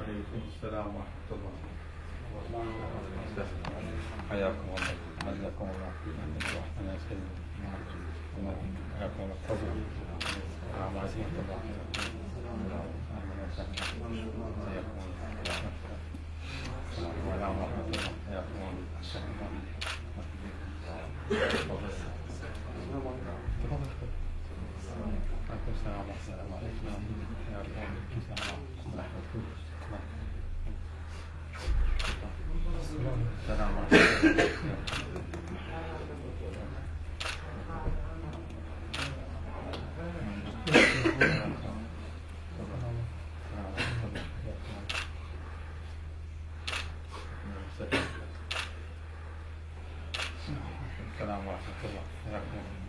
وعليكم السلام ورحمة الله. حياكم الله. حياكم الله. أنا سيد. حياكم الله. تفضل. السلام عليكم ورحمة الله. حياكم الله. السلام عليكم ورحمة الله. حياكم الله. تفضل. عليكم السلام ورحمة الله. حياكم الله.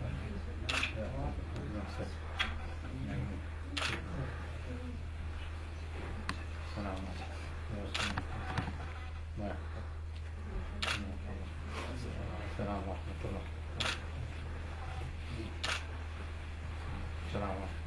السلام عليكم. السلام ورحمة الله. حياكم السلام ورحمة الله. السلام ورحمة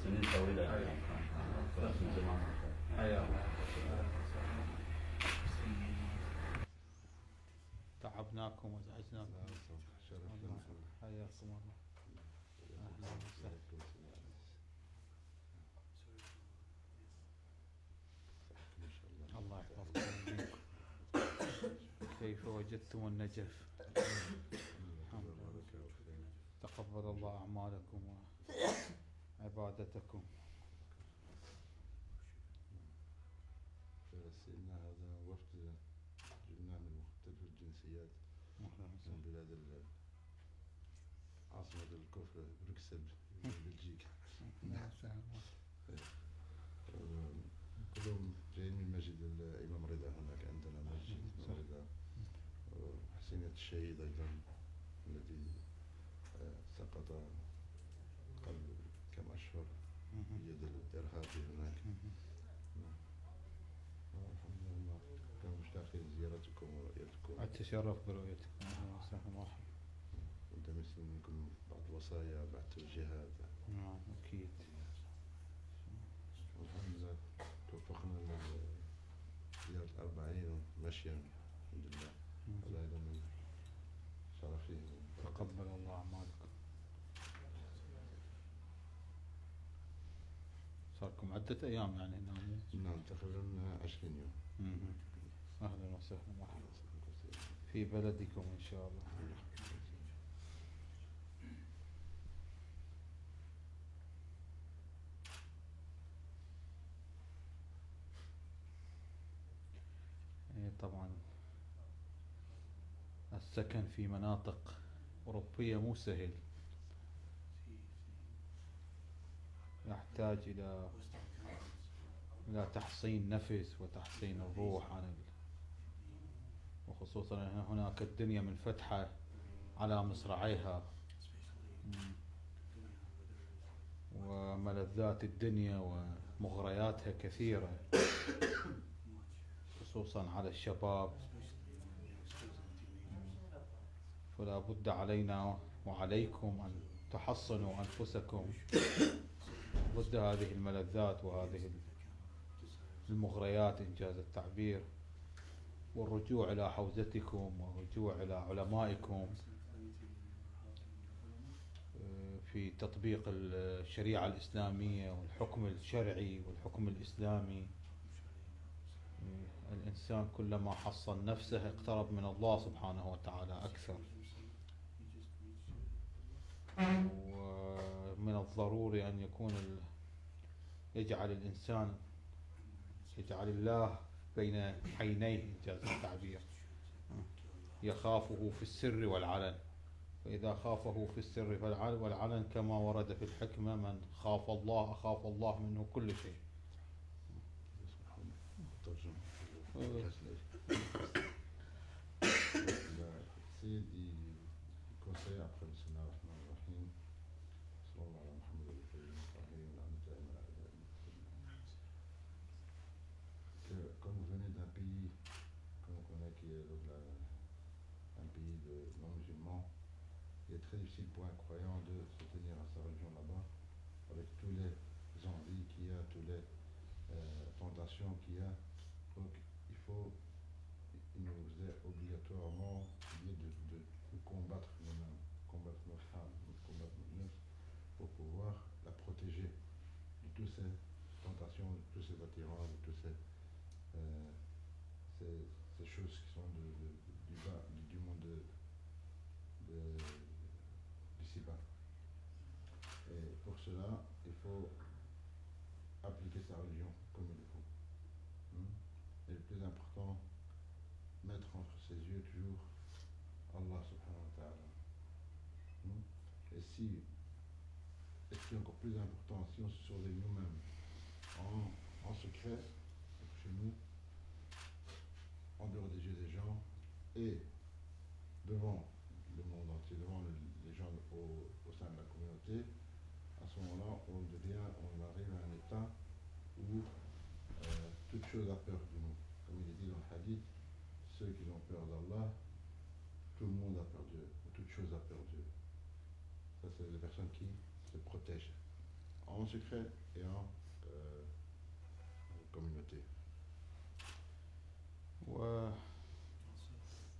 سنين طويلة. تعبناكم وازعجناكم. حياكم الله. اهلا وسهلا. الله يحفظكم. كيف وجدتم النجف؟ تقبل الله أعمالكم وعبادتكم. سيدنا هذا وفد جبناه من مختلف الجنسيات من بلاد عاصمة الكفر بروكسل بلجيكا. كلهم جايين من مسجد الإمام رضا. هناك عندنا مسجد رضا وحسينية الشهيد أيضا الذي سقط قبل كم أشهر بيد الإرهابي هناك. الحمد لله كانوا مشتاقين لزيارتكم ورؤيتكم. أتشرف برؤيتكم. أهلا وسهلا مرحبا. ودمس منكم بعض الوصايا بعض التوجيهات. نعم أكيد. والحمد لله توفقنا لزيارة 40 مشيا الحمد لله. هذا أيضا من شرفه. تقبل الله أعمالكم. صاركم عدة أيام يعني نعم. نعم تقريبا 20 يوم. أهلا وسهلا مرحبا في بلدكم إن شاء الله. طبعا السكن في مناطق أوروبية مو سهل، يحتاج إلى تحصين نفس وتحصين الروح عن وخصوصا هناك الدنيا منفتحة على مصراعيها وملذات الدنيا ومغرياتها كثيرة خصوصا على الشباب، فلا بد علينا وعليكم أن تحصنوا أنفسكم ضد هذه الملذات وهذه المغريات إنجاز التعبير، والرجوع إلى حوزتكم والرجوع إلى علمائكم في تطبيق الشريعة الإسلامية والحكم الشرعي والحكم الإسلامي. الإنسان كلما حصن نفسه اقترب من الله سبحانه وتعالى أكثر، ومن الضروري أن يكون يجعل الإنسان يجعل الله بين عينيه إنجاز التعبير، يخافه في السر والعلن، فإذا خافه في السر والعلن كما ورد في الحكمة من خاف الله أخاف الله منه كل شيء. السيد conseille après le Sénat Rahim, selon la Mohamed que comme vous venez d'un pays qu'on connaît qui est un pays de non-musulmans, il est très difficile pour un croyant de se tenir à sa religion là-bas, avec tous les envies qu'il y a, toutes les tentations qu'il y a. Donc il nous est obligatoirement de combattre nous-mêmes, combattre nos femmes, combattre nos nefs, pour pouvoir la protéger de toutes ces tentations, de tous ces attirances, de toutes ces choses qui sont du monde d'ici-bas. Et pour cela, il faut appliquer sa religion comme il faut. Et le plus important, mettre entre ses yeux toujours Allah subhanahu wa ta'ala. Et ce qui est encore plus important, si on se surveille nous-mêmes en secret, chez nous, en dehors des yeux des gens, et devant le monde entier, devant les gens au sein de la communauté, à ce moment-là, on arrive à un état où toute chose a peur de nous. Comme il est dit dans le hadith, ceux qui ont peur d'Allah, tout le monde a peur d'eux, toute chose a peur d'eux. Ça, c'est les personnes qui se protègent en secret et en communauté.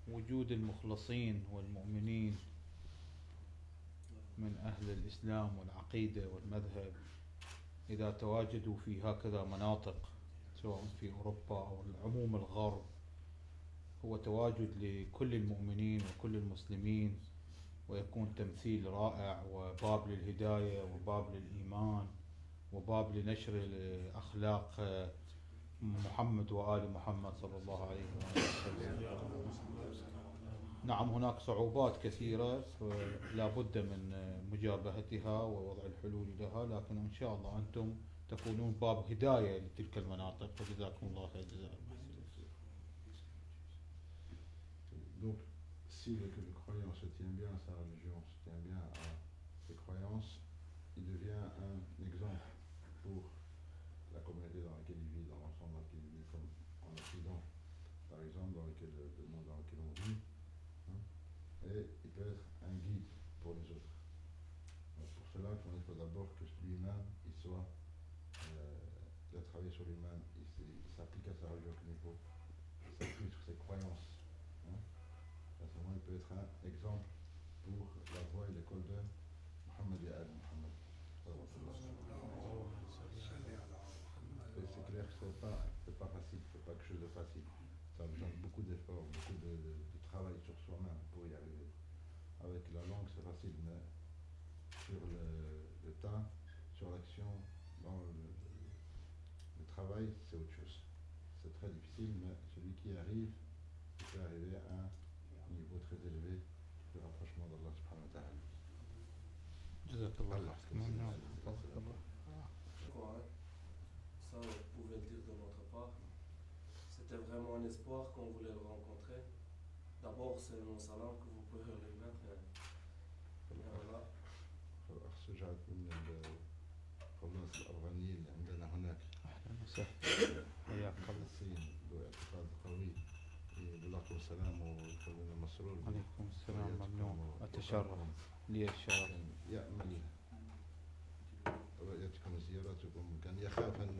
ووجود المخلصين والمؤمنين من أهل الإسلام والعقيدة والمذهب إذا تواجدوا في هكذا مناطق سواء في أوروبا أو العموم الغرب، هو تواجد لكل المؤمنين وكل المسلمين، ويكون تمثيل رائع وباب للهداية وباب للإيمان وباب لنشر أخلاق محمد وآل محمد صلى الله عليه وسلم. نعم هناك صعوبات كثيرة لا بد من مجابهتها ووضع الحلول لها، لكن إن شاء الله أنتم تكونون باب هداية لتلك المناطق، وجزاكم الله خير جزاء. Donc, si le croyant se tient bien à sa religion, se tient bien à ses croyances, il devient un exemple pour la communauté dans laquelle il vit, dans l'ensemble dans lequel il vit, comme en Occident, par exemple, dans le monde dans lequel on vit, et il peut être un guide pour les autres. Donc pour cela, il faut d'abord que lui-même, il a travaillé sur lui-même, il s'applique à sa religion comme il faut, il s'appuie sur ses croyances. À ce moment, il peut être un exemple pour la voie et l'école de Mohammed et Ali Mohammed. Et c'est clair que c'est pas facile, c'est pas quelque chose de facile. Ça a besoin de beaucoup d'efforts, beaucoup de travail sur soi-même pour y arriver. Avec la langue, c'est facile, mais sur le temps, sur l'action, dans le travail, c'est autre chose. C'est très difficile, mais celui qui y arrive, il peut arriver à un niveau très élevé de rapprochement d'Allah subhanahu wa ta'ala. Jazakallah. Ça, vous pouvez le dire de notre part. C'était vraiment un espoir qu'on voulait le rencontrer. D'abord, c'est mon salam que vous pouvez lui mettre. Et voilà. رجعت من الخلاص الأفغانية اللي عندنا هناك. أهلا وسهلا. حياك الله. الصين له اعتقاد قوي. بالله والسلام وكلنا مسرور. عليكم السلام ممنون. أتشرف. لي الشرف. يأمل رؤيتكم وزيارتكم، كان يخاف أن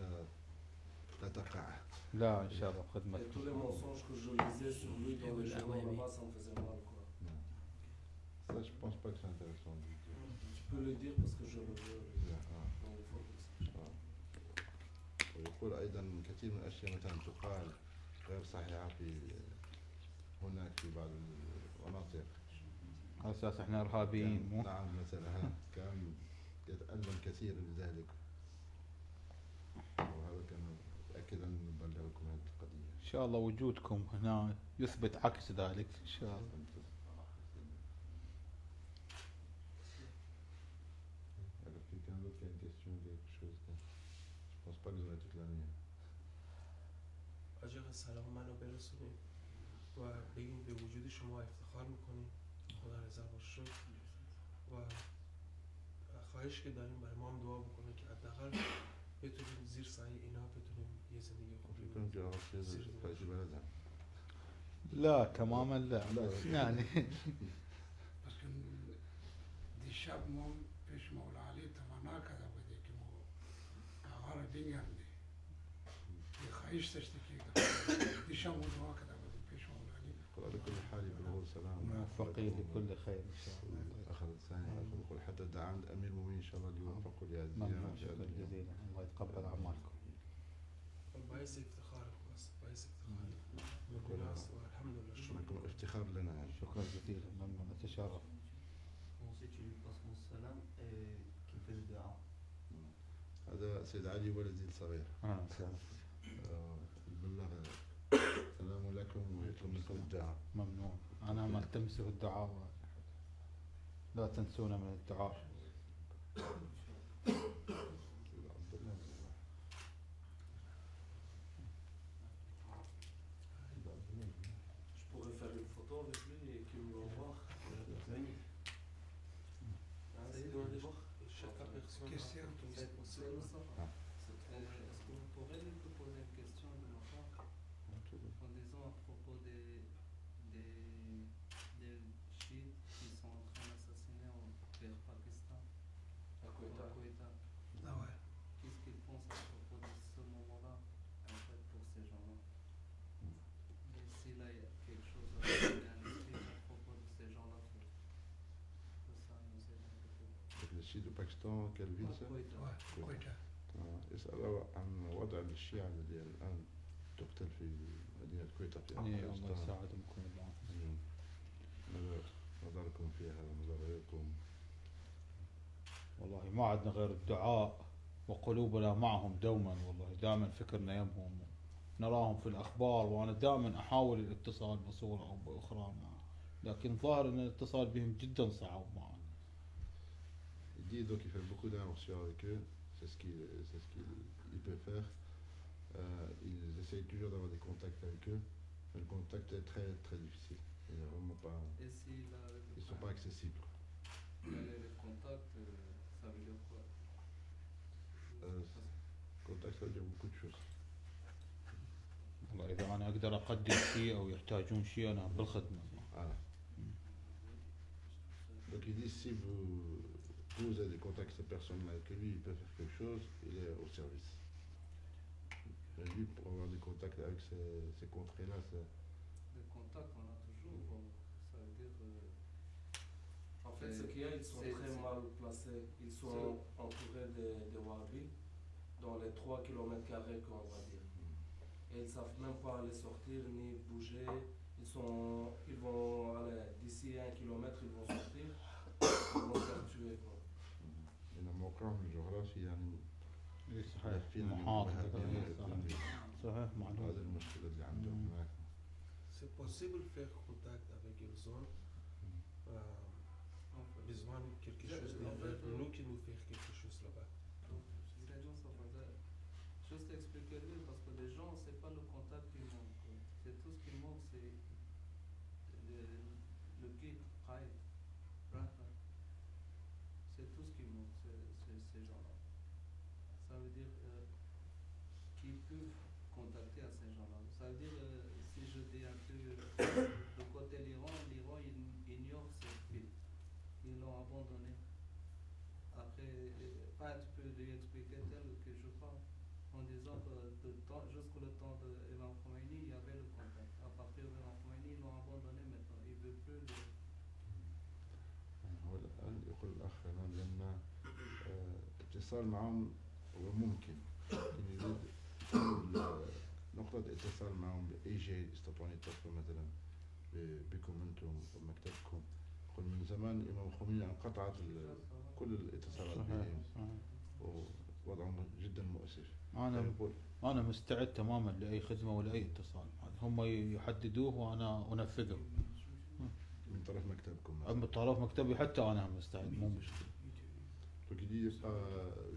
لا تقع. لا إن شاء الله خدمة. Et tous les mensonges que je lisais sur lui dans les journaux là-bas, ça me faisait mal, quoi. Ça, je pense pas que c'est intéressant. Tu peux le dire parce que je le veux. Donc, il faut que ça. ويقول أيضا كثير من الأشياء مثلا تقال غير صحيحة هناك في بعض المناطق. على أساس إحنا إرهابيين مو؟ نعم مثلا كان يتألم كثير لذلك. أكيد أن نبلغكم هذه القضية. إن شاء الله وجودكم هنا يثبت عكس ذلك إن شاء الله. Alors quelqu'un d'autre qui a une question, quelque chose que... Je pense pas que vous aurez toute l'année. اجر سلام منو برسونید و بگیم به وجود شما افتخار میکنیم، خدا رضا باشه و خواهش که داریم برای ما هم دعا بکنه که حداقل بتونیم زیر سایه اینا بتونیم یه زندگی خوبی شكرا جزيلا أستاذ فايز بلدها. لا تماما لا يعني لكن دیشب ما پیش مولا علی تمنا کرده بودی که ما کاغار بینگم دی یه خواهش داشتی که دیشب ما دعا کرده بودیم پیش مولا علی. على كل حال يبلغوا سلام موفقين لكل خير إن شاء الله. أخذ الثاني يقول حتى دعا عند أمير المؤمنين إن شاء الله ليوفقوا لهذه ممنون الزيارة. شكرا جزيلا الله يتقبل أعمالكم. باعث افتخار بس باعث افتخار بالناس والحمد لله الشكر. نكون افتخار لنا يعني. شكرا جزيلا ممنون أتشرف. Ensuite, tu lui passes mon salam et qui fait le dua. هذا سيد علي ولدي الصغير. سلام. يبلغ سلام لكم ويطلب منكم الدعاء. ممنون أنا ملتمس الدعاء لا تنسونا من الدعاء. Je pourrais faire une photo avec lui et qu'il me l'envoie. Chacun personne. Question. C'est possible. Est-ce que vous pourrez lui poser une question de ma part en disant à propos des chiites qui sont en train d'assassiner vers Pakistan, À au Koweïta. Koweïta. Ah ouais. Qu'est-ce qu'ils pensent à propos de ce moment-là, en fait, pour ces gens-là? Et s'il y a quelque chose à dire à propos de ces gens-là, que ça nous aide un peu. Donc le site du Pakistan, quelle ville c'est? Koweïta. Ouais, كويتا. يسأل عن وضع الشيعة الذي الآن تقتل في مدينة كويتا في الله أفغانستان. يساعدكم الله. ماذا نظركم فيها؟ ماذا رأيكم؟ والله ما عندنا غير الدعاء وقلوبنا معهم دوما، والله دائما فكرنا يمهم، نراهم في الأخبار وأنا دائما أحاول الاتصال بصورة أو بأخرى لكن ظاهر أن الاتصال بهم جدا صعب معنا. Il dit donc il fait beaucoup d'interactions avec eux, c'est ce qu'il peut faire. Ils essayent toujours d'avoir des contacts avec eux, mais le contact est très très difficile. Il est vraiment pas, Et s'il a ils ne sont pas accessibles. le contact, ça veut dire quoi? Contact ça veut dire beaucoup de choses. والله إذا أنا أقدر أقدم شيء أو يحتاجون شيء أنا بالخدمة. Voilà. Donc il dit si vous avez des contacts avec ces personnes-là et que lui il peut faire quelque chose, il est au service. Mais lui pour avoir des contacts avec ces contrées-là, c'est... Le contact, on a toujours, ça veut dire. En fait, ce qu'il y a, ils sont très mal placés. Ils sont entourés de Wahhabis dans les 3 km qu'on va dire. Et ils ne savent même pas aller sortir ni bouger. Ils vont aller d'ici 1 km, ils vont sortir, ils vont se faire tuer. Quoi. لأن موقعهم الجغرافي يعني صحيح يكفينا محاط. الوهابيين. صحيح معلوم. هذه المشكلة اللي عندهم هناك. C'est possible de faire contact avec ils ont besoin de quelque chose de nous qui nous fait quelque chose là-bas. Les gens sont pas là. Juste expliquer-lui parce que les gens, c'est pas le contact qui manque. C'est tout ce qui manque, c'est le guide, Raïd. C'est tout ce qui manque, ces gens-là. Ça veut dire qu'ils peuvent contacter à ces gens-là. Ça veut dire, si je dis un peu de côté l'Iran ignore cette ville. Ils l'ont abandonné. Après, tu peux lui expliquer tel que je parle, en disant que jusqu'au temps de Imam Khomeini, il y avait le contact. À partir de Imam Khomeini, ils l'ont abandonné maintenant. Ils ne veulent plus le... هو الآن يقول الأخ هنا لأن اتصال معهم هو ممكن، لكن يريد نقطة اتصال معهم بأي شيء يستطيعون يتصلوا مثلا بكم أنتم ومكتبكم. يقول من زمان الإمام الخميني انقطعت كل الاتصالات بهم ووضعهم جدا مؤسف. أنا مستعد تماما لأي خدمة ولا أي اتصال، هم يحددوه وأنا أنفذه من طرف مكتبكم مثلا. من طرف مكتبي حتى أنا مستعد، مو مشكلة. Donc il dit pas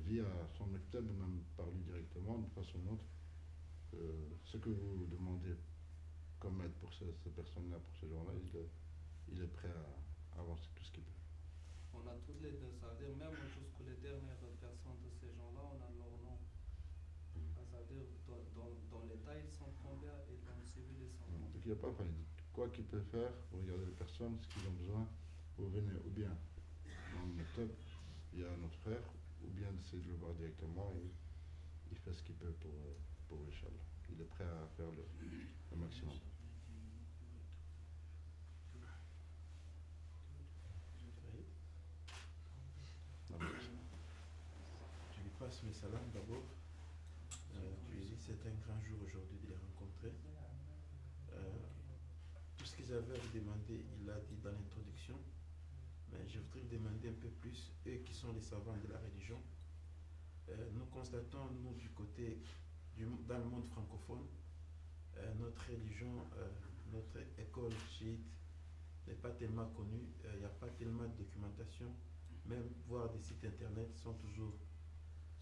via son maktab, même par lui directement, de façon ou d'une autre, ce que vous demandez comme aide pour ces personnes-là, pour ces gens-là, il est prêt à avancer tout ce qu'il peut. On a toutes les deux, ça veut dire même jusqu'aux les dernières personnes de ces gens-là, on a leur nom. Ça veut dire dans l'État ils sont combien et dans le civil ils sont combien. Donc il n'y a pas, enfin, il dit quoi qu'il peut faire, vous regardez les personnes, ce qu'ils ont besoin, vous venez ou bien dans le maktab, il y a notre frère, ou bien d'essayer de le voir directement et il fait ce qu'il peut pour Inch'Allah. Il est prêt à faire le maximum. Je lui passe mes salams d'abord. Je lui dis c'est un grand jour aujourd'hui de les rencontrer. Tout ce qu'ils avaient à lui demander, il l'a dit dans l'introduction. Mais je voudrais lui demander un peu plus, eux qui sont les savants de la religion. Nous constatons, nous, du côté, dans le monde francophone, notre religion, notre école chiite n'est pas tellement connue, il n'y a pas tellement de documentation, même voir des sites internet sont toujours,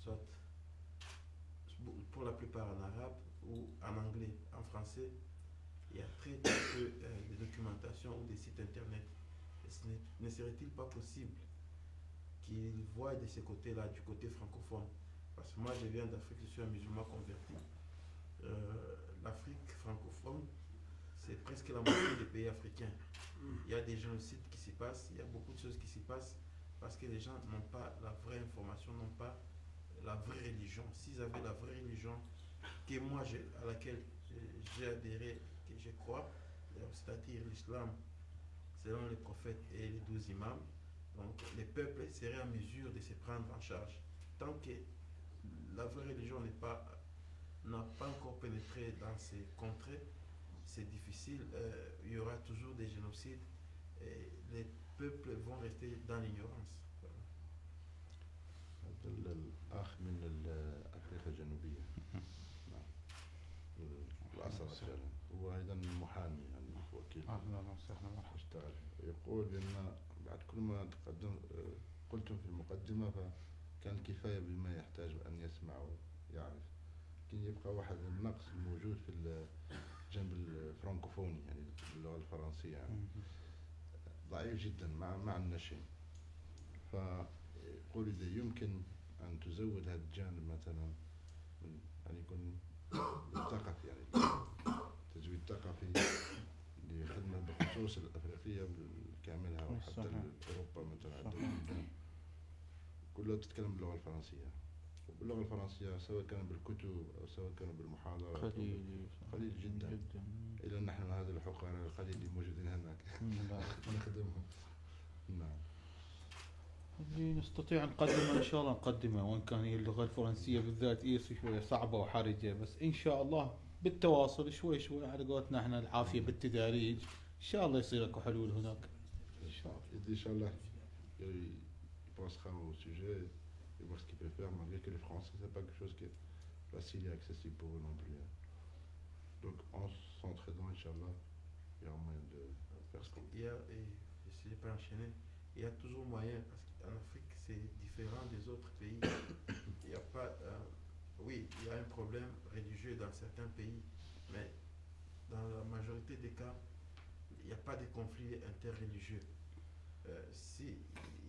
soit pour la plupart en arabe ou en anglais. En français, il y a très peu de documentation ou des sites internet. Ne serait-il pas possible qu'ils voient de ce côté-là, du côté francophone? Parce que moi, je viens d'Afrique, je suis un musulman converti. L'Afrique francophone, c'est presque la moitié des pays africains. Il y a des génocides qui s'y passent, il y a beaucoup de choses qui s'y passent parce que les gens n'ont pas la vraie information, n'ont pas la vraie religion. S'ils avaient la vraie religion que moi, à laquelle j'ai adhéré, que je crois, c'est-à-dire l'islam, selon les prophètes et les 12 imams, donc les peuples seraient en mesure de se prendre en charge. Tant que la vraie religion n'a pas encore pénétré dans ces contrées, c'est difficile, il y aura toujours des génocides et les peuples vont rester dans l'ignorance. الأخ من أفريقيا الجنوبية، الأصل فعلا، هو أيضا محامي يعني وكيل يشتغل. يقول بأن بعد كل ما قلتم في المقدمة فكان كفاية بما يحتاج أن يسمع ويعرف، لكن يبقى واحد النقص الموجود في الجنب الفرنكوفوني يعني اللغة الفرنسية يعني ضعيف جدا مع النشء. فيقول إذا يمكن أن تزود هذا الجانب مثلا من أن يكون ثقافي، يعني تزويد ثقافي لخدمة بخصوص الأفريقية كاملها وحتى أوروبا مثلا كلها تتكلم باللغة الفرنسية، وباللغة الفرنسية سواء كان بالكتب أو سواء كان بالمحاضرات قليل جدا. إلا نحن هذا الحقوق القليل اللي موجودين هناك نخدمهم. نعم. اللي نستطيع نقدمه إن شاء الله نقدمه، وإن كان هي اللغة الفرنسية بالذات شوية صعبة وحرجة، بس إن شاء الله بالتواصل شوي شوي على قولتنا احنا العافية بالتداريج إن شاء الله يصير اكو حلول هناك. إن شاء الله. إن شاء الله il pensera au sujet et voir ce qu'il peut faire, malgré que le français c'est pas quelque chose qui est facile et accessible pour eux non plus. Donc en s'entraidant, Inch'Allah, il y aura moyen de faire ce qu'on peut. Il y a, et je ne vais pas enchaîner, il y a toujours moyen, parce qu'en Afrique c'est différent des autres pays. Il n'y a pas, oui, il y a un problème religieux dans certains pays, mais dans la majorité des cas, il n'y a pas de conflit interreligieux. S'il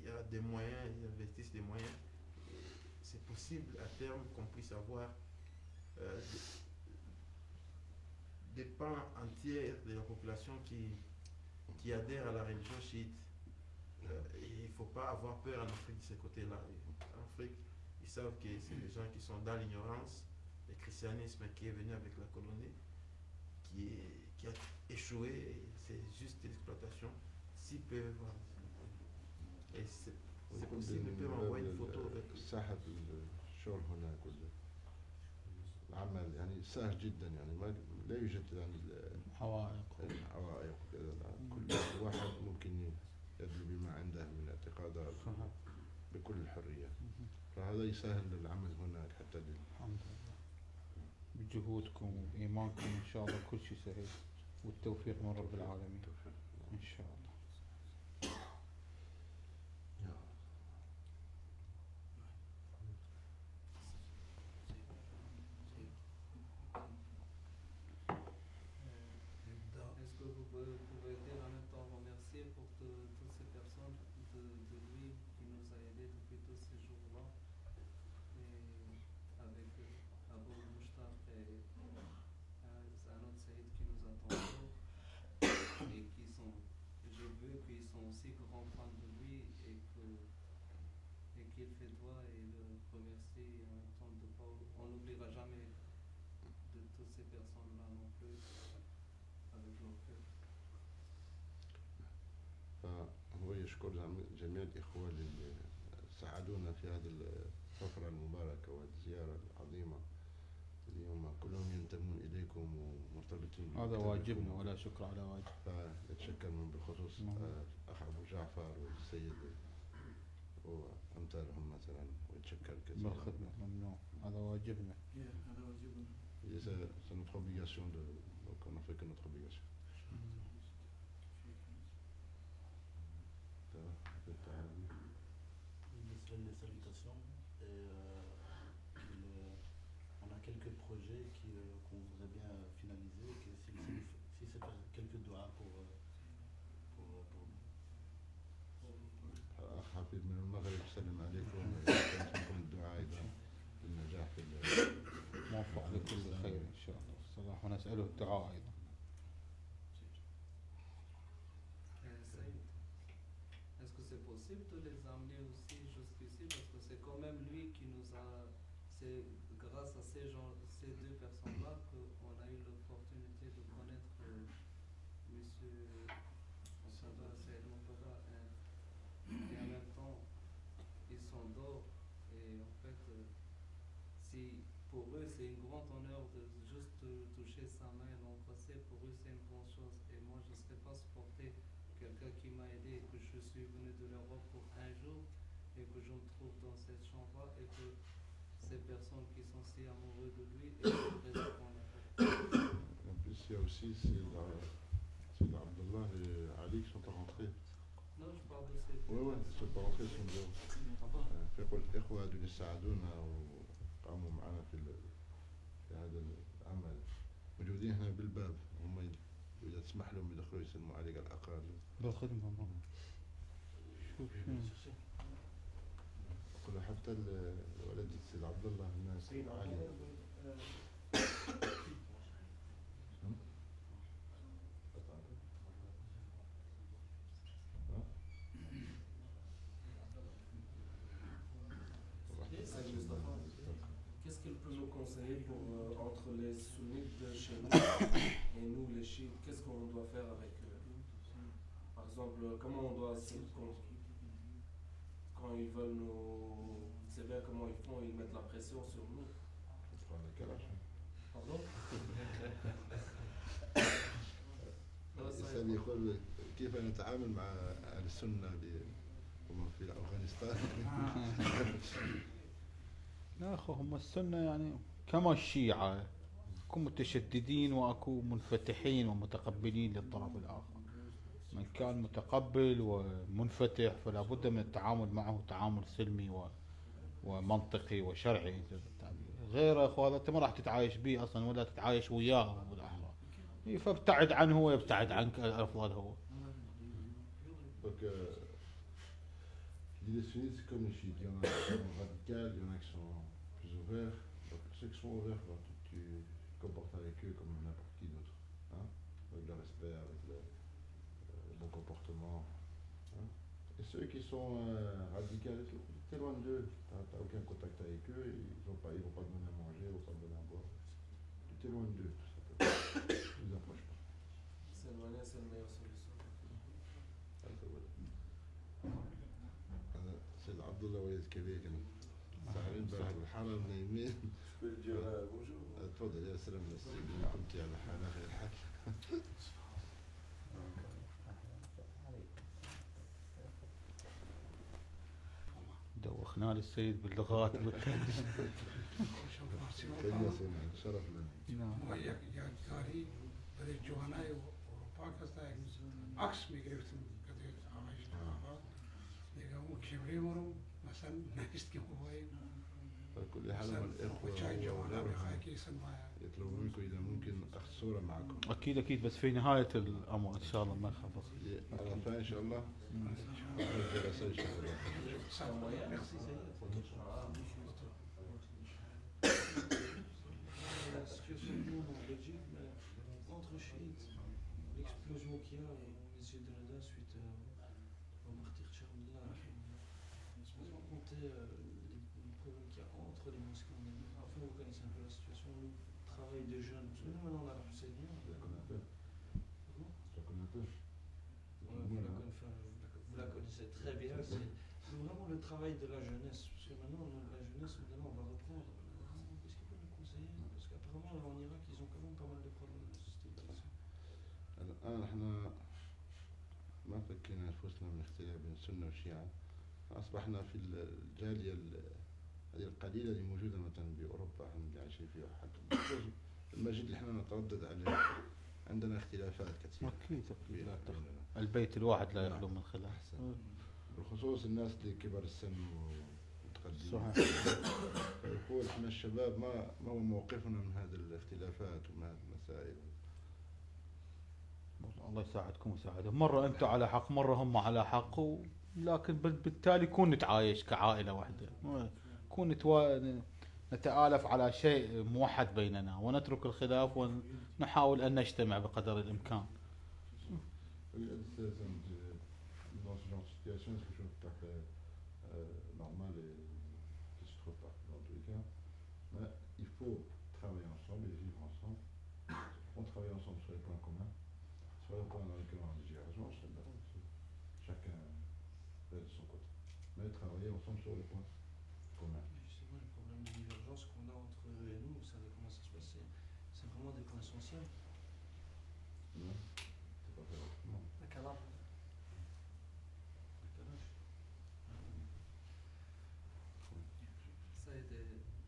y a des moyens, ils investissent des moyens, c'est possible à terme qu'on puisse avoir des pans entiers de la population qui adhèrent à la religion chiite. Il ne faut pas avoir peur en Afrique de ce côté-là. En Afrique, ils savent que c'est des gens qui sont dans l'ignorance, le christianisme qui est venu avec la colonie, qui a échoué, c'est juste l'exploitation. S'ils peuvent, et c'est possible, ils peuvent envoyer une photo avec ساحة الشغل هناك العمل يعني سهل جدا، يعني ما لا يوجد يعني عوائق كل واحد ممكن يدلو بما عنده من اعتقادات بكل الحرية، فهذا يسهل العمل هناك حتى بجهودكم وبإيمانكم إن شاء الله كل شيء سهل، والتوفيق من رب العالمين إن شاء الله. Est-ce que vous pouvez dire en même temps remercier pour toutes ces personnes de lui qui nous a aidés depuis tous ces jours-là, et avec Abou Mouchtaq et un autre Saïd qui nous attend et qui sont, j'ai vu qu'ils sont aussi grands fans de lui et qu'il fait droit et le remercier en même temps de pas, on n'oubliera jamais de toutes ces personnes-là non plus avec leur cœur. فهو يشكر جميع الإخوة اللي ساعدونا في هذه السفرة المباركة والزيارة العظيمة اللي هم كلهم ينتمون إليكم ومرتبطين هذا بكتابكم. واجبنا ولا شكر على واجب. فنتشكر من بالخصوص أخ أبو جعفر والسيد وأمثالهم مثلا، ويتشكر كثيرا. بالخدمة ممنوع، هذا واجبنا. هذا واجبنا. C'est notre obligation donc on n'a fait que notre obligation. Les salutations et on a quelques projets qu'on voudrait bien finaliser, que si c'est quelques doigts pour أخ حفيد من المغرب سلم عليكم ويسلمكم الدعاء أيضا للنجاح في موفق لكل خير إن شاء الله الصلاح، ونسأله الدعاء أيضا. Est-ce que c'est possible de les amener aussi jusqu'ici, parce que c'est quand même lui qui nous a, c'est grâce à ces deux personnes-là qu'on a eu l'opportunité de connaître Monsieur Mourtada, Saïd Mourtada, et en même temps ils sont d'or, et en fait si pour eux c'est un grand honneur de juste toucher sa main et l'embrasser, pour eux c'est une grande chose, et moi je ne serais pas supporté quelqu'un qui m'a aidé et que je suis venu de l'Europe pour un jour et que je me trouve dans cette chambre et que ces personnes qui sont si amoureux de lui et qui présentent la fête. En plus, il y a aussi c'est Abdullah et Ali qui sont pas rentrés. Non, je parle de ces Oui, ils ne sont pas rentrés, ils sont dehors. فيقول الإخوة هذول يساعدونا وقاموا معنا في هذا العمل موجودين هنا بالباب، هم إذا تسمح لهم يدخلوا يسلموا عليك الأقل. بالخدمة شوف أقول حتى الولد السيد عبد الله الناس علي. Qu'est-ce qu'il peut nous conseiller pour, entre les sunnites de chez nous et nous les chiites, qu'est-ce qu'on doit faire avec eux? Par exemple, comment on doit, quand ils veulent nous, c'est bien comment ils font, ils mettent la pression sur nous. Pardon? الإنسان يقول كيف نتعامل مع أهل السنة هم في أفغانستان. لا أخو، هم السنة يعني كما الشيعة، اكو متشددين واكو منفتحين ومتقبلين للطرف الآخر. من كان متقبل ومنفتح فلا بد من التعامل معه تعامل سلمي ومنطقي وشرعي. غير أخو هذا أنت ما راح تتعايش به أصلا ولا تتعايش وياه بالأحرى، فابتعد عنه ويبتعد عنك، الأفضل هو. Donc, les sunnites, c'est comme les chiites. Il y en a qui sont radicales, il y en a qui sont plus ouverts. Donc, ceux qui sont ouverts, tu te comportes avec eux comme n'importe qui d'autre. Hein, avec le respect, avec le bon comportement. Hein. Et ceux qui sont radicaux, tu es loin d'eux. Tu n'as aucun contact avec eux. Ils vont pas te donner à manger, ils ne vont pas te donner à boire. Tu es loin d'eux, tout simplement. Tu ne les approches pas. C'est la meilleure solution. سيد عبد الله وليد كبير كانوا سهرين امبارح بالحاره نايمين. تفضل يا سلام السيد، كنت على حالة غير حكي. دوخنا للسيد باللغات خير سيدنا شرف لنا. نعم. ما یادگاری برای جوانای اروپا کسته عکس میگرفتیم کده آقایش آقا دیگه اون کبری مرو مثلا نیست که موبایل على كل حال مثلا الإخوة وچای جوانا وغيرهم بخواه که سن مایا يطلبوا منكم إذا ممكن أخذ صورة معكم. اكيد اكيد بس في نهايه الامر ان شاء الله الله يحفظك. عرفها إن شاء الله. الجلسة إن شاء الله. La situation du monde en Belgique, mais entre chiites, l'explosion qu'il y a au Mesjid de Reda suite au martyr de Charles, sans compter les problèmes qu'il y a entre les mosquées en elles-mêmes. Enfin, vous connaissez un peu la situation, le travail des jeunes. Parce que nous, maintenant, on a la Husseiniya. Je la connais un peu. Comment Je la connais un peu. Ouais, vous la connaissez très bien. C'est vraiment le travail de la jeunesse. Parce que maintenant, la jeunesse, maintenant, on va reprendre. Qu'est-ce qu'il peut nous conseiller? Parce qu'apparemment, en Irak, ils ont quand même pas mal de problèmes de systématisation. الآن احنا ما فكينا أنفسنا من اختلاف بين السنة والشيعة. أصبحنا في الجالية هذه القليلة اللي موجودة مثلا بأوروبا احنا اللي عايشين فيها حتى المسجد اللي احنا نتردد عليه عندنا اختلافات كثيرة. اكيد اكيد لا بيننا. البيت الواحد لا نعم. يخلو من خلاف. أحسن. بالخصوص الناس اللي كبر السن ومتقدمين. صحيح. فيقول احنا الشباب ما هو موقفنا من هذه الاختلافات ومن هذه المسائل. الله يساعدكم ويساعدهم، مرة أنتم على حق مرة هم على حق لكن بالتالي كون نتعايش كعائلة واحدة، كون نتآلف على شيء موحد بيننا ونترك الخلاف ونحاول أن نجتمع بقدر الإمكان. Dans ce genre de situation, c'est quelque chose de tout à fait normal et qui se trouve pas dans tous les cas. Mais il faut travailler ensemble et vivre ensemble. On travaille ensemble sur les points communs, sur les points dans lesquels on a des divergences, chacun fait de son côté. Mais travailler ensemble sur les points communs. Justement, le problème de divergence qu'on a entre eux et nous, vous savez comment ça se passe, c'est vraiment des points essentiels. Non, c'est pas fait autrement. La calage. Said,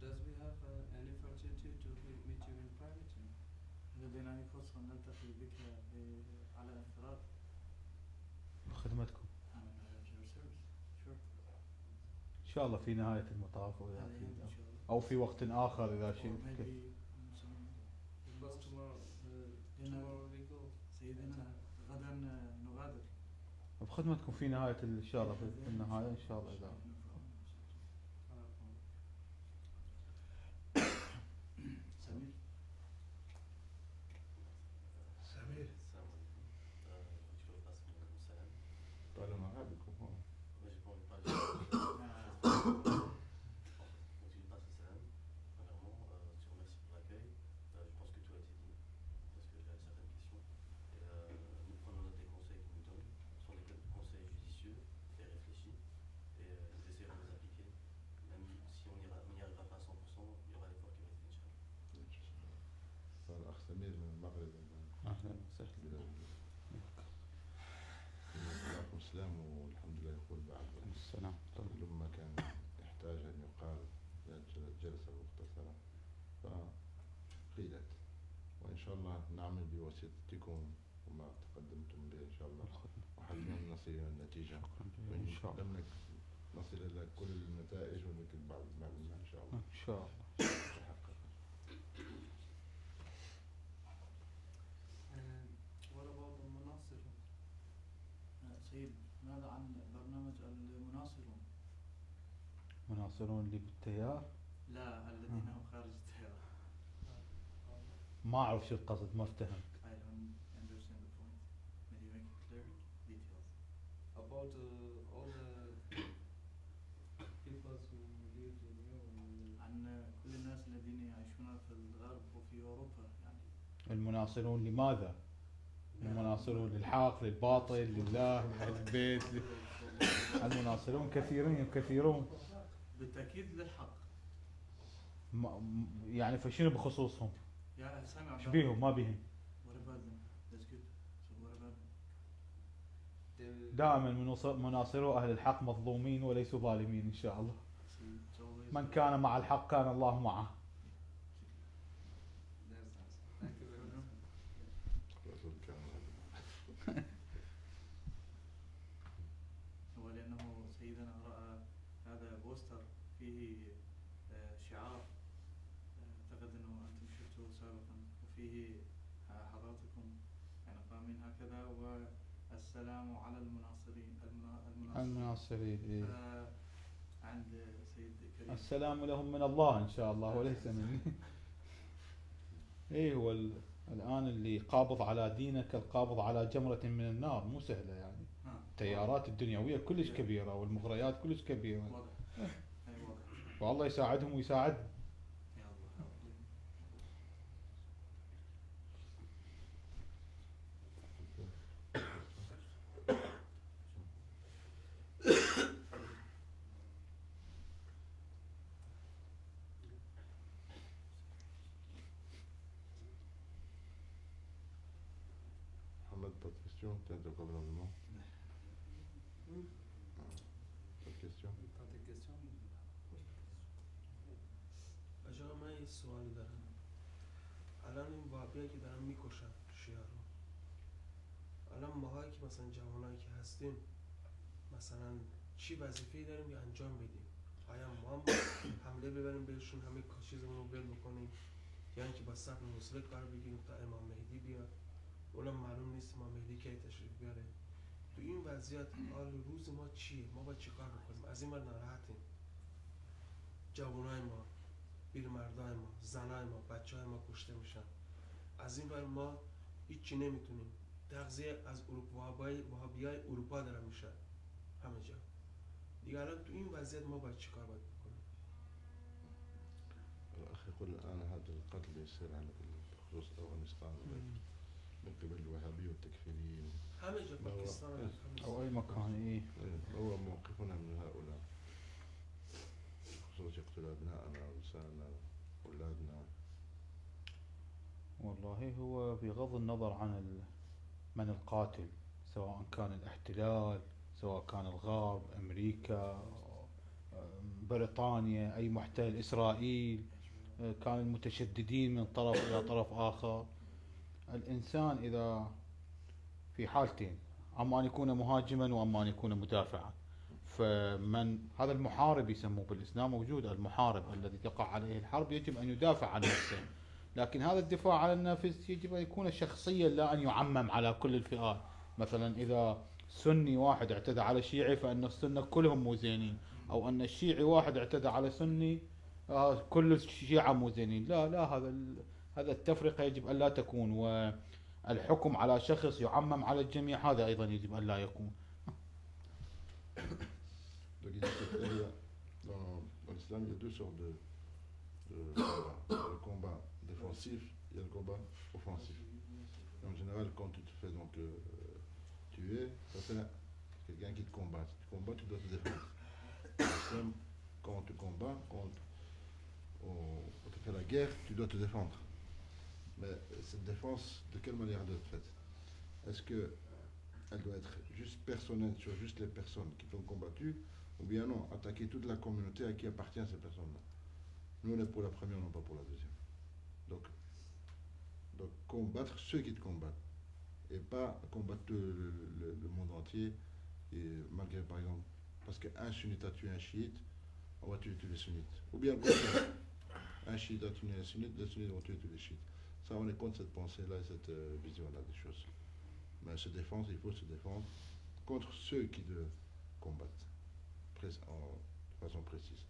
does we have any opportunity to meet you in private? لدينا أي فرصة أن نلتقي بك على انفراد؟ بخدمتكم Sure. إن شاء الله في نهاية المطاف هذا يمكن إن شاء الله. أو في وقت آخر إذا Or شئت. maybe Because tomorrow we go. سيدنا غدا نغادر. بخدمتكم في نهاية إن شاء الله في النهاية إن شاء الله إذا سمير. سمیر Parlez en arabe, il comprend. الأخ سمير من المغرب أهلا وسهلا. عليكم السلام والحمد لله يقول بعد السلام. لما كان يحتاج أن يقال جلسة مختصرة فقيلت، وإن شاء الله نعمل بواسطتكم وما تقدمتم به إن شاء الله وحتما نصل إلى النتيجة. إن شاء الله. لم نصل إلى كل النتائج ولكن بعض المعلومات إن شاء الله إن شاء الله. تتحقق. What about the Munasir? سيد ماذا عن برنامج المناصرون؟ مناصرون اللي بالتيار لا الذين هم خارج التيار. ما أعرف شو القصد ما افتهم. I don't understand the point. Maybe make it clear. Details. About all the people who live in Europe. عن كل الناس الذين يعيشون في الغرب وفي أوروبا يعني. المناصرون لماذا؟ المناصرون للحق للباطل لله لأهل البيت المناصرون كثيرون بالتأكيد للحق. يعني فشنو بخصوصهم؟ يا سامع. ايش بيهم ما بيهم؟ What about them? That's good. So what about them? دائما مناصرو أهل الحق مظلومين وليسوا ظالمين إن شاء الله. See, it's always من كان مع الحق كان الله معه. هكذا والسلام على المناصرين المناصرين إيه. عند سيد كريم السلام لهم من الله إن شاء الله وليس مني. إيه هو الآن اللي قابض على دينك القابض على جمرة من النار، مو سهلة يعني. التيارات الدنيوية كلش كبيرة والمغريات كلش كبيرة. واضح. أي واضح. والله يساعدهم ويساعدهم. يا الله. Mohamed, pas de question? Tiens, t'as pas besoin de nom? Pas de question? T'as des questions? آجا من یه سوالی دارم. الان این وابیایی که دارن میکشن شیعه رو، الان ماهایی که مثلا جوانایی که هستیم مثلا چی وظیفه‌ای داریم که انجام بدیم؟ آیا ما هم حمله ببریم بهشون، همه چیزمون رو ول بکنیم، یا اینکه با صبر و حوصله کار بگیریم تا امام مهدی بیاد؟ اونم معلوم نیست امام مهدی کی تشریف بیاره. تو این وضعیت حال روز ما چیه؟ ما باید چیکار بکنیم؟ از این ور ناراحتیم، جوانای ما، پیرمردای ما، زنای ما، بچهای ما کشته میشن. از این ور ما هیچی نمیتونیم. تغذیه از وهابیای اروپا داره میشه همه جا. دیگه الان تو این وضعیت ما باید چیکار باید بکنیم؟ الأخ يقول الآن هذا القتل يصير على بخصوص أفغانستان من قبل الوهابية والتكفيريين همه جا، پاکستان أو أي مكان. إيه. هو موقفنا من هؤلاء بخصوص يقتل أبناءنا ونساءنا أولادنا. والله هو بغض النظر عن من القاتل، سواء كان الاحتلال، سواء كان الغرب، أمريكا، بريطانيا، أي محتل، إسرائيل، كان المتشددين من طرف إلى طرف آخر. الإنسان إذا في حالتين، أما أن يكون مهاجما وأما أن يكون مدافعا. فمن هذا المحارب يسموه بالإسلام موجود، المحارب الذي تقع عليه الحرب يجب أن يدافع عن نفسه، لكن هذا الدفاع عن النفس يجب أن يكون شخصيا لا أن يعمم على كل الفئات. مثلا إذا سني واحد اعتدى على شيعي فإن السنة كلهم مو زينين، أو أن الشيعي واحد اعتدى على سني كل الشيعة مو زينين. لا هذا التفرقة يجب أن لا تكون، والحكم على شخص يعمم على الجميع هذا أيضا يجب أن لا يكون. Donc il dit que dans l'islam, il y a deux sortes de combats. Il y a le combat défensif, il y a le combat offensif. Et en général, quand tu te fais donc tuer, ça c'est quelqu'un qui te combat. Si tu combats, tu dois te défendre. L'islam, quand tu combats, quand on te fait la guerre, tu dois te défendre. Mais cette défense, de quelle manière elle doit être faite? Est-ce qu'elle doit être juste personnelle sur juste les personnes qui t'ont combattu, ou bien non, attaquer toute la communauté à qui appartient ces personnes-là? Nous, on est pour la première, non pas pour la deuxième. Donc combattre ceux qui te combattent, et pas combattre le monde entier, et malgré, par exemple, parce qu'un sunnite a tué un chiite, on va tuer tous les sunnites. Ou bien le contraire, un chiite a tué un sunnite, les sunnites vont tuer tous les chiites. Ça, on est contre cette pensée-là et cette vision-là des choses. Mais se défendre, il faut se défendre contre ceux qui te combattent, de façon précise.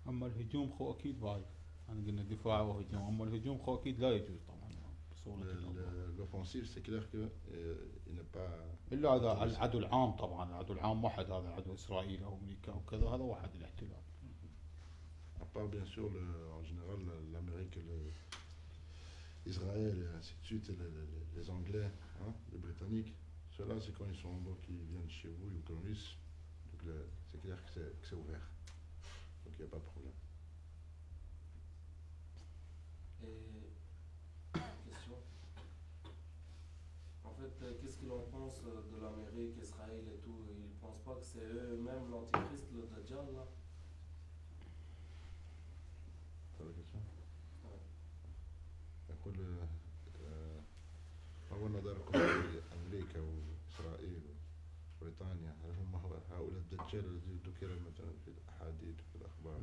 أما الهجوم خو أكيد باي، أنا قلنا دفاع وهجوم، أما الهجوم خو أكيد لا يجوز طبعا بصورة الأول. L'offensive, c'est clair qu'il n'est pas. إلا هذا العدو العام طبعا، العدو العام واحد، هذا عدو إسرائيل أو أمريكا وكذا، هذا واحد الاحتلال. À part bien sûr, en général, l'Amérique, Israël et ainsi de suite, et les Anglais, hein, les Britanniques, ceux-là, c'est quand ils sont en bas qui viennent chez vous, ils vous colonisent. Donc c'est clair que c'est ouvert. Donc il n'y a pas de problème. Question. En fait, qu'est-ce qu'il en pense de l'Amérique, Israël et tout? Ils ne pensent pas que c'est eux-mêmes l'antichrist, le Dajjal là? C'est la question. Ouais. يقول أول نظركم أمريكا وإسرائيل وبريطانيا هل هم هؤلاء الدجال الذي ذكر مثلا في الأحاديث وفي الأخبار؟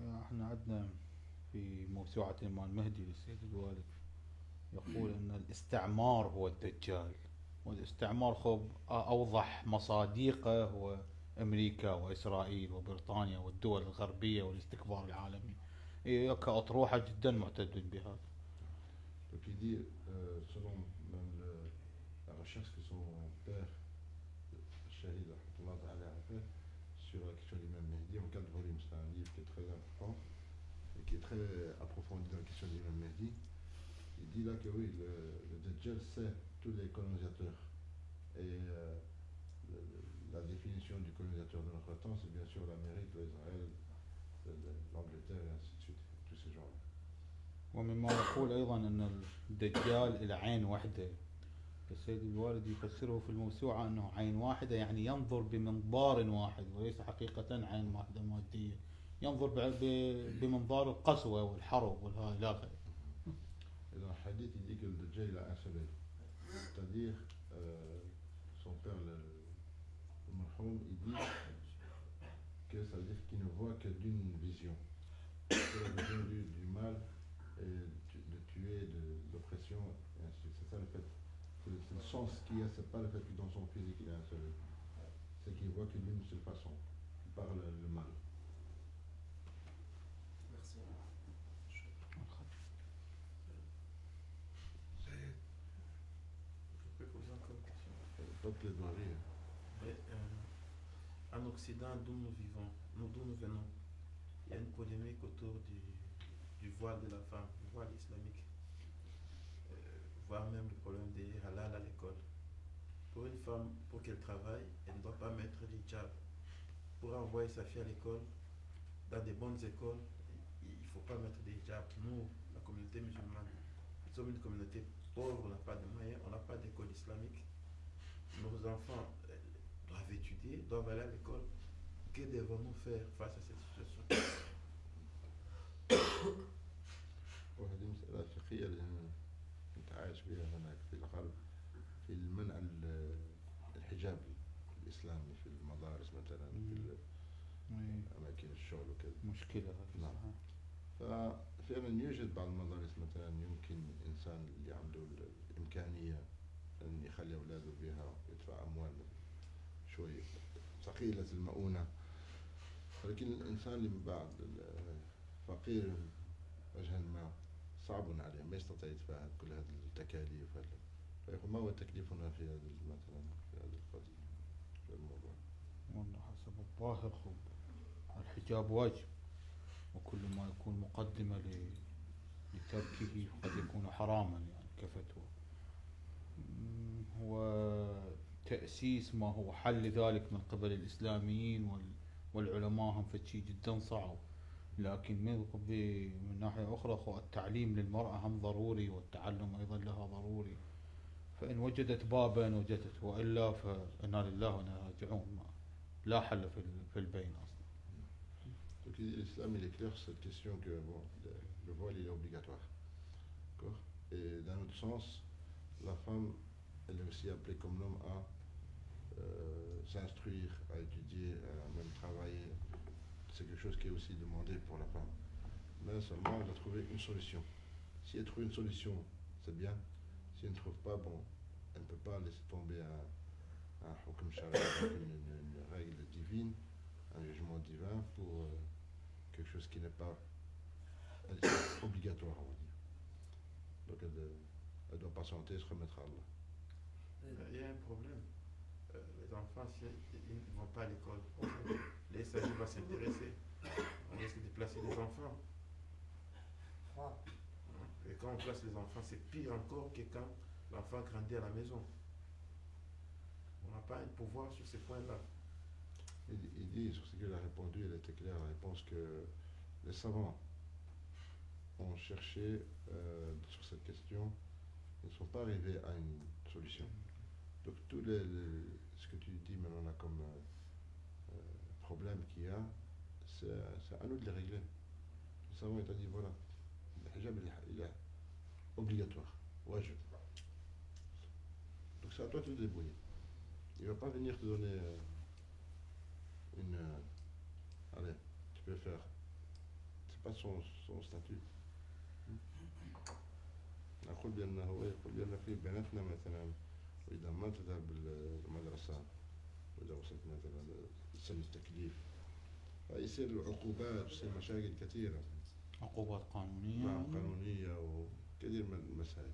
احنا عندنا في موسوعة الإمام المهدي للسيد الوالد يقول أن الاستعمار هو الدجال، والاستعمار خب أوضح مصادقه هو أمريكا وإسرائيل وبريطانيا والدول الغربية والاستكبار العالمي. كأطروحة جدا معتد بهذا. Donc il dit, selon même la recherche que son père, Shahid Rahmatullah Ta'ala, a fait sur la question de l'imam Mehdi en 4 volumes, c'est un livre qui est très important et qui est très approfondi dans la question de l'imam Mehdi. Il dit là que oui, le Dajjal c'est tous les colonisateurs. Et la définition du colonisateur de notre temps, c'est bien sûr l'Amérique, l'Israël, l'Angleterre et ainsi de suite, tous ces gens-là. ومما يقول أيضا أن الدجال إلى عين واحدة. السيد الوالد يفسره في الموسوعة أنه عين واحدة يعني ينظر بمنظار واحد وليس حقيقة عين واحدة مادية، ينظر بمنظار القسوة والحرب والهاي لا غير. Et dans le hadith, il dit que le Dajjal il a un seul œil. C'est-à-dire, son père, le marhoum, il dit que ça veut dire qu'il ne voit que d'une vision. C'est la vision du mal, et de tuer, de l'oppression, et ainsi de suite. C'est ça le fait. C'est le sens qu'il y a, c'est pas le fait que dans son physique il a un seul œil. C'est qu'il voit que d'une seule façon, par le mal. Merci. Je peux poser encore une question. Pas de plaidoirie. Mais, en Occident, d'où nous vivons, d'où nous venons, il y a une polémique autour du voile de la femme, du voile islamique, voire même le problème des halal à l'école. Pour une femme, pour qu'elle travaille, elle ne doit pas mettre l'hijab. Pour envoyer sa fille à l'école, dans des bonnes écoles, il ne faut pas mettre des hijabs. Nous, la communauté musulmane, nous sommes une communauté pauvre, on n'a pas de moyens, on n'a pas d'école islamique. Nos enfants doivent étudier, doivent aller à l'école. Que devons-nous faire face à cette situation? وهذه مسألة فقهية لأن أنت عايش بها هناك في الغرب في المنع الحجاب الإسلامي في المدارس مثلا في أماكن الشغل وكذا. مشكلة هذه. نعم. ففعلا يوجد بعض المدارس مثلا يمكن إنسان اللي عنده الإمكانية أن يخلي أولاده بها يدفع أموال شوي ثقيلة المؤونة، ولكن الإنسان اللي بعد فقير وجها ما صعب عليه ما يستطيع يدفع كل هذه التكاليف. فيقول ما هو تكليفنا في هذا مثلا في هذه القضية في الموضوع؟ والله حسب الظاهر الحجاب واجب، وكل ما يكون مقدمة لتركه قد يكون حراما يعني كفتوى. هو تأسيس ما هو حل ذلك من قبل الإسلاميين والعلماء هم فشي جدا صعب، لكن من ناحية أخرى التعليم للمرأة هم ضروري والتعلم أيضا لها ضروري. فإن وجدت بابا وجدت، وإلا فإنا لله وإنا راجعون، لا حل في البين أصلا. Donc l'islam il est clair sur cette question que bon, le voile il est obligatoire. D'accord. Et d'un autre sens, la femme elle est aussi appelée comme l'homme à s'instruire, à étudier, à même travailler. C'est quelque chose qui est aussi demandé pour la femme. Mais seulement elle doit trouver une solution. Si elle trouve une solution, c'est bien. Si elle ne trouve pas, bon, elle ne peut pas laisser tomber un hukm shara, une règle divine, un jugement divin pour quelque chose qui n'est pas obligatoire, on va dire. Donc elle doit patienter et se remettre à Allah. Il y a un problème. Les enfants, si ils ne vont pas à l'école, les SAG vont s'intéresser. On risque de placer les enfants. Et quand on place les enfants, c'est pire encore que quand l'enfant grandit à la maison. On n'a pas un pouvoir sur ces points-là. Il dit, sur ce qu'il a répondu, elle était claire, la réponse que les savants ont cherché sur cette question, ils ne sont pas arrivés à une solution. Donc tout ce que tu dis maintenant comme problème qu'il y a, c'est à nous de les régler. Les savants ont dit voilà, le hijab il est obligatoire, wajib. Donc c'est à toi de te débrouiller. Il ne va pas venir te donner allez, tu peux با سون ستاتيو. نقول بأنه هو يقول بأن في بناتنا مثلا وإذا ما تذهب المدرسة وإذا وصلت مثلا سن التكليف فيصير العقوبات ويصير مشاكل كثيرة. عقوبات قانونية. نعم قانونية وكثير من المسائل.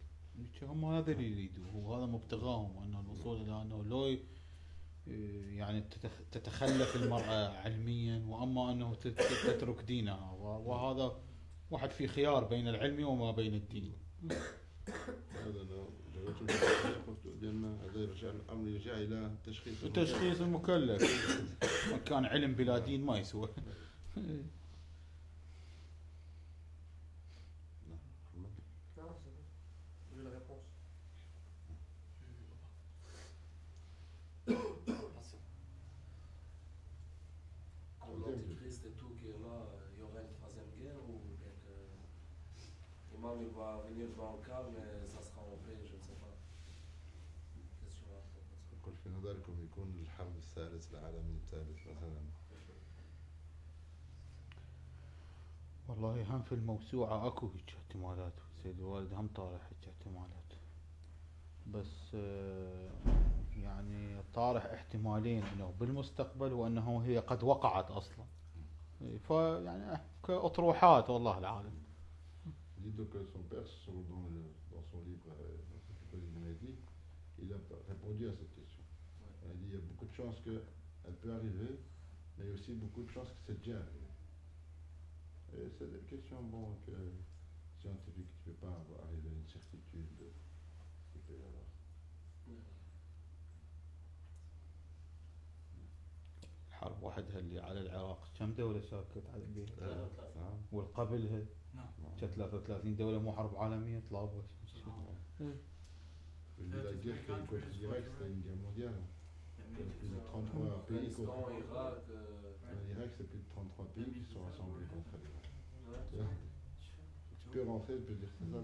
هم هذا اللي يريدوه وهذا مبتغاهم أن الوصول إلى أنه لو يعني تتخلف المرأة علميا وأما أنه تترك دينها وهذا واحد في خيار بين العلم وما بين الدين. هذا قلت بأن هذا يرجع الأمر يرجع إلى تشخيص المكلف. كان علم بلا دين ما يسوى. L'antichrist et tout qui est là, il y aura une troisième guerre ou bien que l'imam il va venir dans le calme et ça sera en paix, je ne sais pas. Question à propos. يقول في نظركم يكون الحرب الثالث العالمي الثالث مثلا؟ والله هم في الموسوعة اكو هيك احتمالات. سيد الوالد هم طارح هيك احتمالات بس يعني طارح احتمالين انه بالمستقبل وانه هي قد وقعت اصلا. فيعني كاطروحات والله العالم. Il dit donc que son père, dans son livre il a répondu à cette question. Il a dit il y a beaucoup de chances qu'elle peut arriver, mais il y a aussi beaucoup de chances que c'est déjà arrivé. Et c'est des questions bon, que scientifiques, tu ne peux pas arriver à une certitude de ce qu'il peut y avoir. الحرب وحدها اللي على العراق كم دولة شاركت على بيها؟ نعم. والقبلها نعم. 33 دولة مو حرب عالمية طلابة. La guerre contre l'Irak, c'était une guerre mondiale. Plus de 33 pays contre l'Irak. L'Irak, c'est plus de 33 pays qui sont rassemblés contre l'Irak. Tu peux rentrer, tu peux dire c'est ça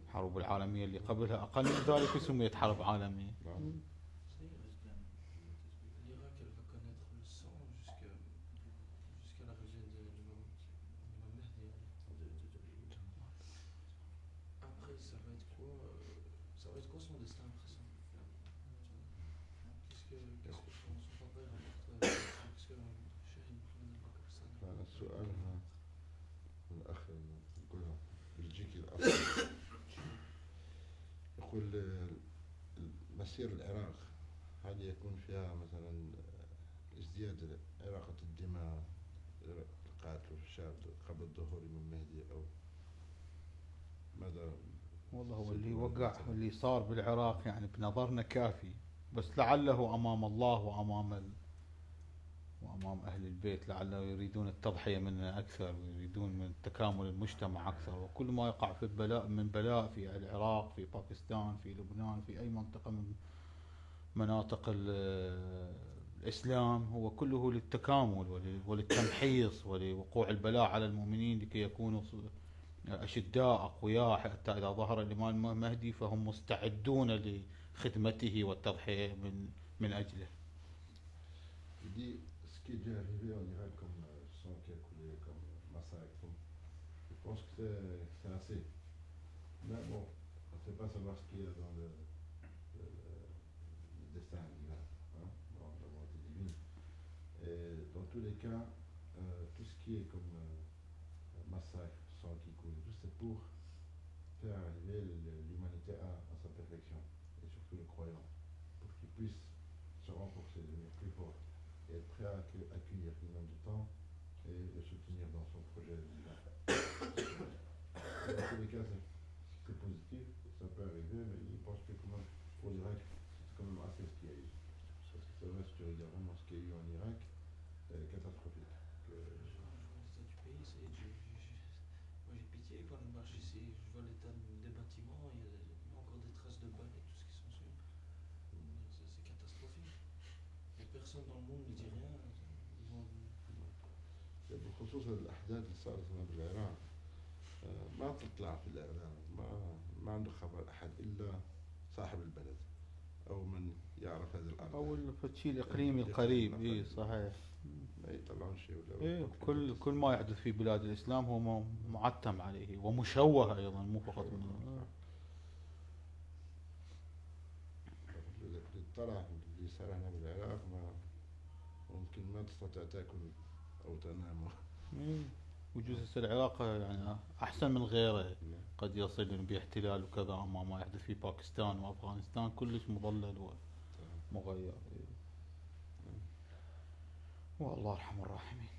الحرب العالمية اللي قبلها أقل من ذلك سميت حرب عالمية. السؤال الأخ بلجيكي الأصل يقول مسير العراق هل يكون فيها مثلا ازدياد عراقة الدماء القاتل والشاب قبل ظهور الإمام المهدي أو ماذا؟ والله هو اللي وقع اللي صار بالعراق يعني بنظرنا كافي بس لعله أمام الله وأمام أهل البيت لعله يريدون التضحية مننا أكثر ويريدون من تكامل المجتمع أكثر. وكل ما يقع في بلاء في العراق في باكستان في لبنان في أي منطقة من مناطق الإسلام هو كله للتكامل وللتمحيص ولوقوع البلاء على المؤمنين لكي يكونوا أشداء أقوياء حتى إذا ظهر الإمام المهدي فهم مستعدون لخدمته والتضحية من أجله. Ce qui est déjà arrivé en Irak comme sang qui a coulé, comme massacre, je pense que c'est assez. Mais bon, on ne sait pas savoir ce qu'il y a dans le destin divin, hein, dans la volonté divine. Et dans tous les cas, tout ce qui est comme massacre, sang qui coule, tout c'est pour faire arriver l'humanité à sa perfection, et surtout les croyants, pour qu'ils puissent se renforcer, devenir plus forts. Et être prêt à accueillir l'imam du temps et le soutenir dans son projet divin. Dans tous les cas, c'est positif, ça peut arriver, mais je pense que quand même, pour l'Irak, c'est quand même assez ce qu'il y a eu. Parce que c'est vrai, si tu regardes vraiment ce qu'il y a eu en Irak, c'est catastrophique. Je vois l'état du pays, moi j'ai pitié quand je marche ici, je vois l'état des bâtiments, il y a encore des traces de balles et tout ce qui s'ensuit. C'est catastrophique. Et personne dans le monde ne dit rien. بخصوص الأحداث اللي صارت بالعراق ما تطلع في الإعلام ما عنده خبر أحد إلا صاحب البلد أو من يعرف هذه الأرض أو الشيء الإقليمي القريب. إيه صحيح. ما يطلعون شيء ولا إيه كل ما يحدث في بلاد الإسلام هو معتم عليه ومشوه أيضا مو فقط من اللي طلع اللي صار هنا بالعراق ما ممكن ما تستطيع تاكل او تنام. إيه. وجزء العراق يعني أحسن من غيره قد يصل باحتلال وكذا، أما ما يحدث في باكستان وأفغانستان كلش مضلل ومغير. إيه. والله أرحم الراحمين.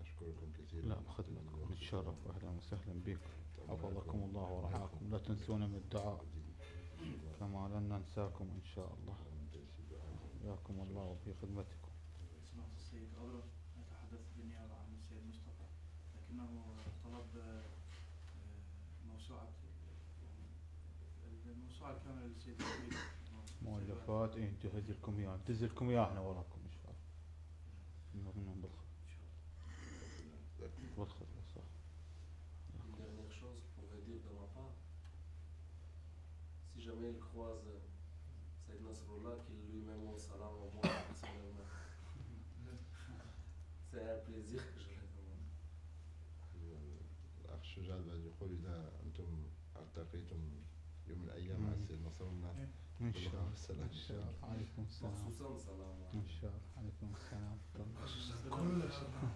أشكركم كثيرا. لا بخدمتكم نتشرف، أهلا وسهلا بكم، حفظكم الله ورعاكم. لا تنسونا من الدعاء كما لن ننساكم إن شاء الله. حياكم الله وفي خدمتكم. سمعت السيد غضب يتحدث بالنيابة عن السيد مصطفى، لكنه طلب موسوعة الموسوعة الكاملة للسيد الكبير مؤلفات. إيه نجهز لكم إياها، ننتزل لكم إياها إحنا وراكم إن شاء الله. منهم بالخدمة صح. Une dernière chose, je pourrais dire de ma part, si jamais il croise Saïd Nasrallah, qu'il lui met mon salam au moins personnellement. C'est un plaisir que je le demande. الأخ شجاع بعد يقول إذا أنتم التقيتم يوم من الأيام مع السيد نصر الله إن شاء الله. السلام. إن شاء الله. عليكم السلام. خصوصا سلام إن شاء الله. عليكم السلام. كل سلام.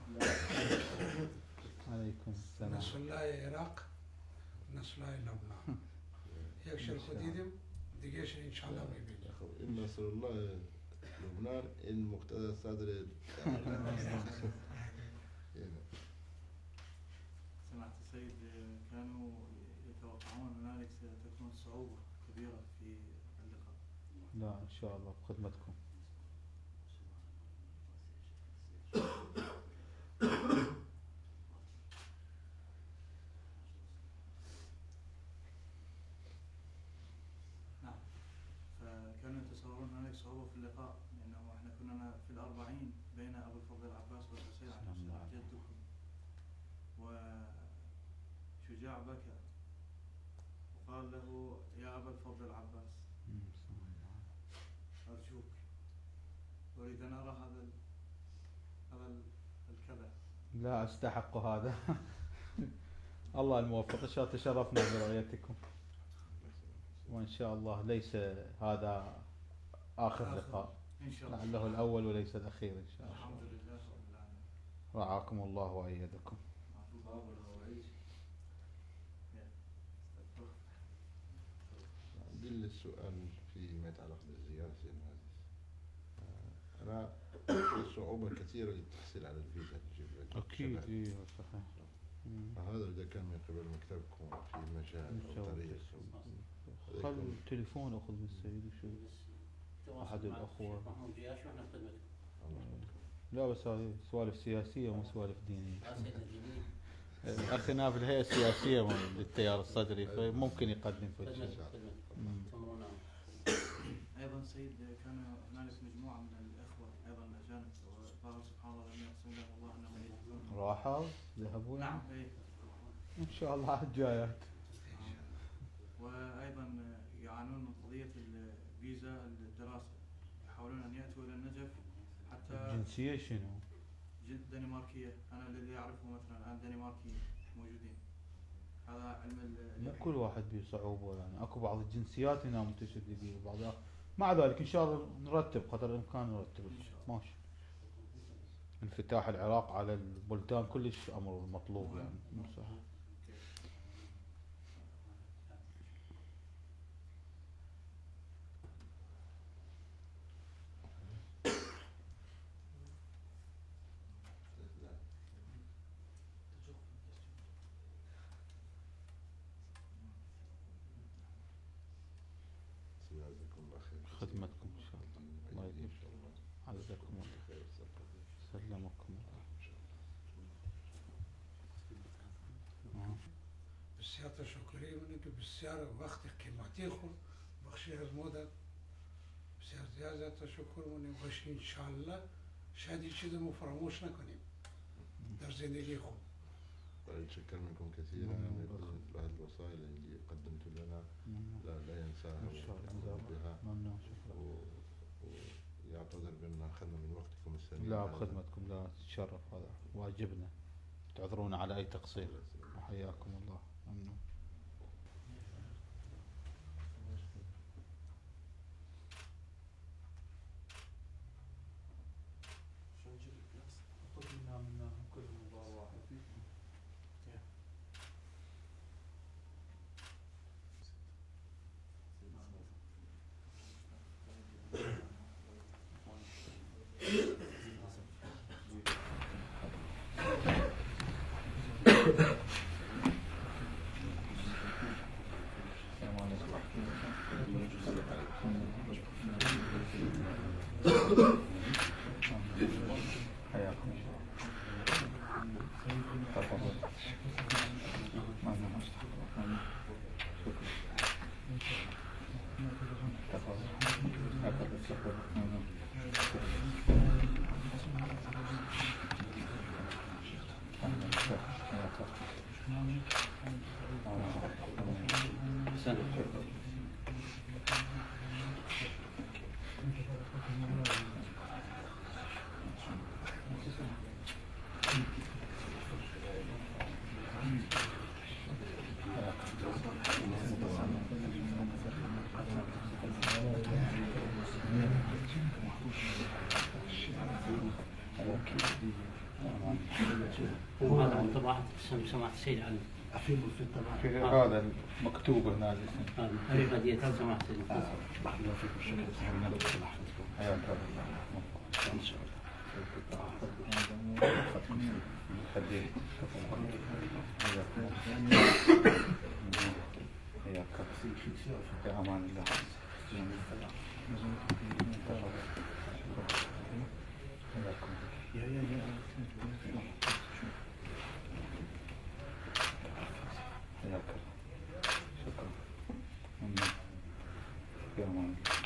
عليكم السلام. نصر الله العراق، نصر الله لبنان. يكشف خديدم دقيش إن شاء الله بيبي. إن نصر الله لبنان إن مقتدى الصدر. سمعت السيد كانوا يتوقعون هنالك ستكون صعوبة كبيرة في اللقاء. لا إن شاء الله بخدمتكم. نعم. فكانوا يتصورون هنالك صعوبة في اللقاء، لأنه احنا كنا في الأربعين بين أبو الفضل العباس والحسين عليه السلام جدكم، وشجاع بكى وقال له يا أبا الفضل العباس أرجوك أريد أن أرى هذا الكذا. لا أستحق هذا. الله الموفق. إن شاء الله تشرفنا برؤيتكم، وإن شاء الله ليس هذا آخر لقاء، إن شاء الله لعله الأول وليس الأخير إن شاء الله. الحمد لله رب العالمين. رعاكم الله وأيدكم. باب الهوائج. عندي السؤال فيما يتعلق بالزيارة سيدنا العزيز. أنا صعوبة كثيرة للتحصيل على الفيزا لجبل. أكيد إيه صحيح. فهذا إذا كان من قبل مكتبكم في مجال أو طريق. خل التليفون أخذ من السيد وشو أحد الأخوة. لا بس هذه سوالف سياسية مو سوالف دينية. أخينا في الهيئة السياسية للتيار الصدري فممكن يقدم في شيء. أيضا سيد كان هنالك مجموعة من الإخوة أيضا الأجانب، وقال سبحان الله لم يقسم لهم الله أنهم يذهبون. راحوا ذهبوا. نعم. إيه. إن شاء الله على الجايات. وأيضا يعانون من قضية الفيزا الدراسة، يحاولون أن يأتوا إلى النجف حتى. الجنسية شنو؟ دنماركية. أنا الذي أعرفه مثلا الآن دنماركي موجودين. هذا علم مو كل واحد بصعوبة يعني، اكو بعض الجنسيات هنا متشددين بعضها. مع ذلك ان شاء الله نرتب قدر الامكان نرتب. ماشي. انفتاح العراق على البلدان كلش امر مطلوب يعني. صح. خدمتكم ان شاء الله. الله يديم. عزكم الله. سلمكم الله. سیات شکری اونه که بسیار وقت قیمتی خود بخشی از ما در بسیار زیاد تشکر مونیم باشه انشاءالله شاید این چیز ما فراموش نکنیم در زندگی خود. نتشكر منكم كثيرا. هذه الوصايا اللي قدمتوا لنا لا ينساها ويعمل بها ويعتذر بأن أخذنا من وقتكم الثمين. لا بخدمتكم، لا تتشرف، هذا واجبنا، تعذرون على أي تقصير. حياكم الله. ممنون. وهذا من طبعة سماحة السيد علي أفيد في الطبع في هذا المكتوب هنا هذه هدية سماحة السيد. بارك الله فيكم. شكرا. حياك الله. إن شاء الله. خديك. حياك في أمان الله. حياك. شكرا. في أمان الله.